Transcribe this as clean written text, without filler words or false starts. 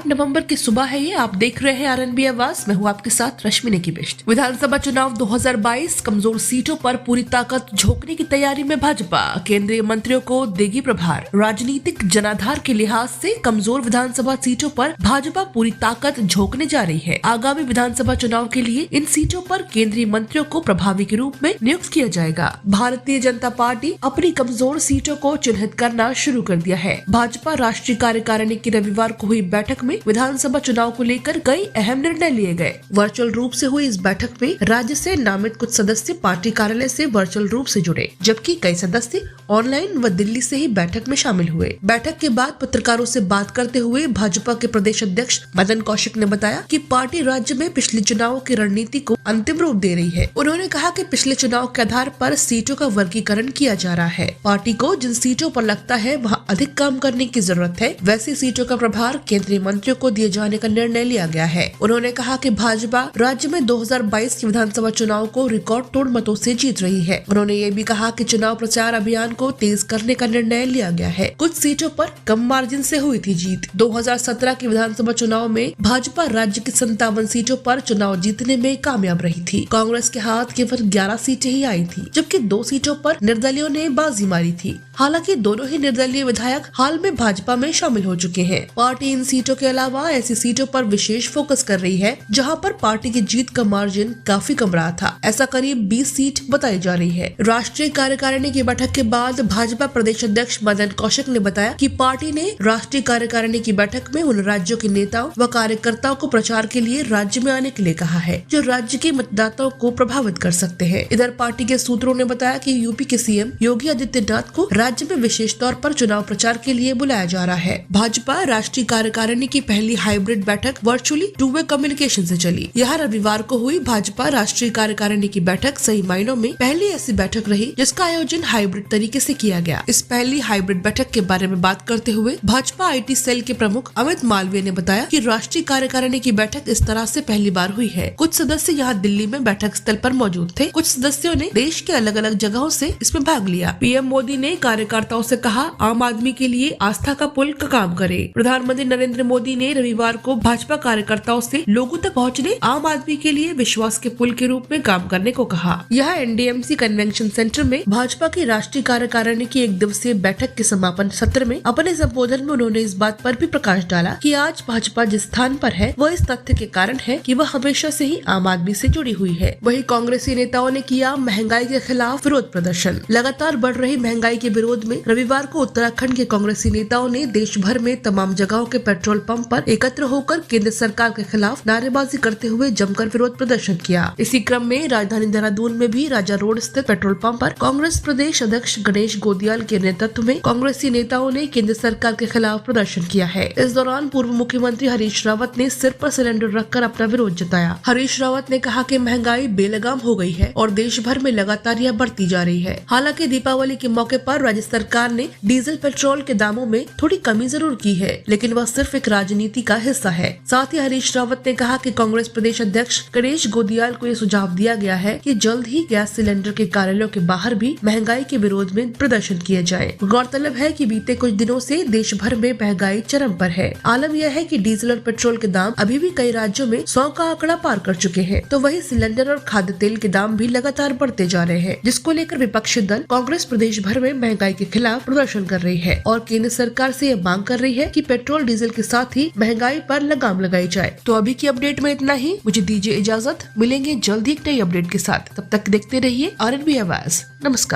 8 नवंबर की सुबह है ये। आप देख रहे हैं आरएनबी आवाज। मैं हूँ आपके साथ रश्मि की बिष्ट। विधानसभा चुनाव 2022 कमजोर सीटों पर पूरी ताकत झोंकने की तैयारी में भाजपा। केंद्रीय मंत्रियों को देगी प्रभार। राजनीतिक जनाधार के लिहाज से कमजोर विधानसभा सीटों पर भाजपा पूरी ताकत झोंकने जा रही है। आगामी विधानसभा चुनाव के लिए इन सीटों पर केंद्रीय मंत्रियों को प्रभावी के रूप में नियुक्त किया जाएगा। भारतीय जनता पार्टी अपनी कमजोर सीटों को चिन्हित करना शुरू कर दिया है। भाजपा राष्ट्रीय कार्यकारिणी की रविवार को हुई बैठक में विधानसभा चुनाव को लेकर कई अहम निर्णय लिए गए। वर्चुअल रूप से हुई इस बैठक में राज्य से नामित कुछ सदस्य पार्टी कार्यालय से वर्चुअल रूप से जुड़े, जबकि कई सदस्य ऑनलाइन व दिल्ली से ही बैठक में शामिल हुए। बैठक के बाद पत्रकारों से बात करते हुए भाजपा के प्रदेश अध्यक्ष मदन कौशिक ने बताया कि पार्टी राज्य में पिछले चुनाव की रणनीति को अंतिम रूप दे रही है। उन्होंने कहा कि पिछले चुनाव के आधार पर सीटों का वर्गीकरण किया जा रहा है। पार्टी को जिन सीटों पर लगता है वहां अधिक काम करने की जरूरत है, वैसी सीटों का प्रभार केंद्रीय मंत्रियों को दिए जाने का निर्णय लिया गया है। उन्होंने कहा कि भाजपा राज्य में 2022 के विधानसभा चुनाव को रिकॉर्ड तोड़ मतों से जीत रही है। उन्होंने ये भी कहा कि चुनाव प्रचार अभियान को तेज करने का निर्णय लिया गया है। कुछ सीटों पर कम मार्जिन से हुई थी जीत। 2017 के विधानसभा चुनाव में भाजपा राज्य की 57 सीटों पर चुनाव जीतने में कामयाब रही थी। कांग्रेस के हाथ केवल 11 सीटें ही आई थी, जबकि 2 सीटों पर निर्दलीयों ने बाजी मारी थी। हालांकि दोनों ही निर्दलीय विधायक हाल में भाजपा में शामिल हो चुके हैं। पार्टी इन सीटों के अलावा ऐसी सीटों पर विशेष फोकस कर रही है जहां पर पार्टी की जीत का मार्जिन काफी कम रहा था। ऐसा करीब 20 सीट बताई जा रही है। राष्ट्रीय कार्यकारिणी की बैठक के बाद भाजपा प्रदेश अध्यक्ष मदन कौशिक ने बताया कि पार्टी ने राष्ट्रीय कार्यकारिणी की बैठक में उन राज्यों के नेताओं व कार्यकर्ताओं को प्रचार के लिए राज्य में आने के लिए कहा है जो राज्य के मतदाताओं को प्रभावित कर सकते हैं। इधर पार्टी के सूत्रों ने बताया कि यूपी के सीएम योगी आदित्यनाथ को राज्य में विशेष तौर पर चुनाव प्रचार के लिए बुलाया जा रहा है। भाजपा राष्ट्रीय कार्यकारिणी की पहली हाइब्रिड बैठक वर्चुअली 2-वे कम्युनिकेशन से चली। यहाँ रविवार को हुई भाजपा राष्ट्रीय कार्यकारिणी की बैठक सही मायनों में पहली ऐसी बैठक रही जिसका आयोजन हाइब्रिड तरीके से किया गया। इस पहली हाइब्रिड बैठक के बारे में बात करते हुए भाजपा IT सेल के प्रमुख अमित मालवीय ने बताया कि राष्ट्रीय कार्यकारिणी की बैठक इस तरह से पहली बार हुई है। कुछ सदस्य यहाँ दिल्ली में बैठक स्थल पर मौजूद थे। कुछ सदस्यों ने देश के अलग अलग जगहों से इसमें भाग लिया। पीएम मोदी ने कार्यकर्ताओं से कहा आम आदमी के लिए आस्था का पुल का काम करे। प्रधानमंत्री नरेंद्र मोदी ने रविवार को भाजपा कार्यकर्ताओं से लोगों तक पहुंचने आम आदमी के लिए विश्वास के पुल के रूप में काम करने को कहा। यह NDMC कन्वेंशन सेंटर में भाजपा की राष्ट्रीय कार्यकारिणी की 1 दिवसीय बैठक के समापन सत्र में अपने संबोधन में उन्होंने इस बात पर भी प्रकाश डाला कि आज भाजपा जिस स्थान पर है वह इस तथ्य के कारण है कि वह हमेशा से ही आम आदमी से जुड़ी हुई है। वहीं कांग्रेसी नेताओं ने किया महंगाई के खिलाफ विरोध प्रदर्शन। लगातार बढ़ रही महंगाई के विरोध में रविवार को उत्तराखंड के कांग्रेसी नेताओं ने देश भर में तमाम जगहों के पेट्रोल पंप पर एकत्र होकर केंद्र सरकार के खिलाफ नारेबाजी करते हुए जमकर विरोध प्रदर्शन किया। इसी क्रम में राजधानी देहरादून में भी राजा रोड स्थित पेट्रोल पंप पर कांग्रेस प्रदेश अध्यक्ष गणेश गोदियाल के नेतृत्व में कांग्रेसी नेताओं ने केंद्र सरकार के खिलाफ प्रदर्शन किया है। इस दौरान पूर्व मुख्यमंत्री हरीश रावत ने सिर पर सिलेंडर रखकर अपना विरोध जताया। हरीश रावत ने कहा कि महंगाई बेलगाम हो गई है और देश भर में लगातार यह बढ़ती जा रही है। हालांकि दीपावली के मौके पर राज्य सरकार ने डीजल पेट्रोल के दामों में थोड़ी कमी जरूर की है, लेकिन वह सिर्फ एक राजनीति का हिस्सा है। साथ ही हरीश रावत ने कहा कि कांग्रेस प्रदेश अध्यक्ष गणेश गोदियाल को ये सुझाव दिया गया है कि जल्द ही गैस सिलेंडर के कार्यालयों के बाहर भी महंगाई के विरोध में प्रदर्शन किए जाए। गौरतलब है कि बीते कुछ दिनों से देश भर में महंगाई चरम पर है। आलम यह है कि डीजल और पेट्रोल के दाम अभी भी कई राज्यों में 100 का आंकड़ा पार कर चुके हैं, तो वही सिलेंडर और खाद्य तेल के दाम भी लगातार बढ़ते जा रहे हैं, जिसको लेकर विपक्षी दल कांग्रेस प्रदेश भर में महंगाई के खिलाफ प्रदर्शन कर रही है और केंद्र सरकार से यह मांग कर रही है कि पेट्रोल डीजल के साथ ही महंगाई पर लगाम लगाई जाए। तो अभी की अपडेट में इतना ही। मुझे दीजिए इजाजत, मिलेंगे जल्द ही एक नई अपडेट के साथ। तब तक देखते रहिए RNB आवाज। नमस्कार।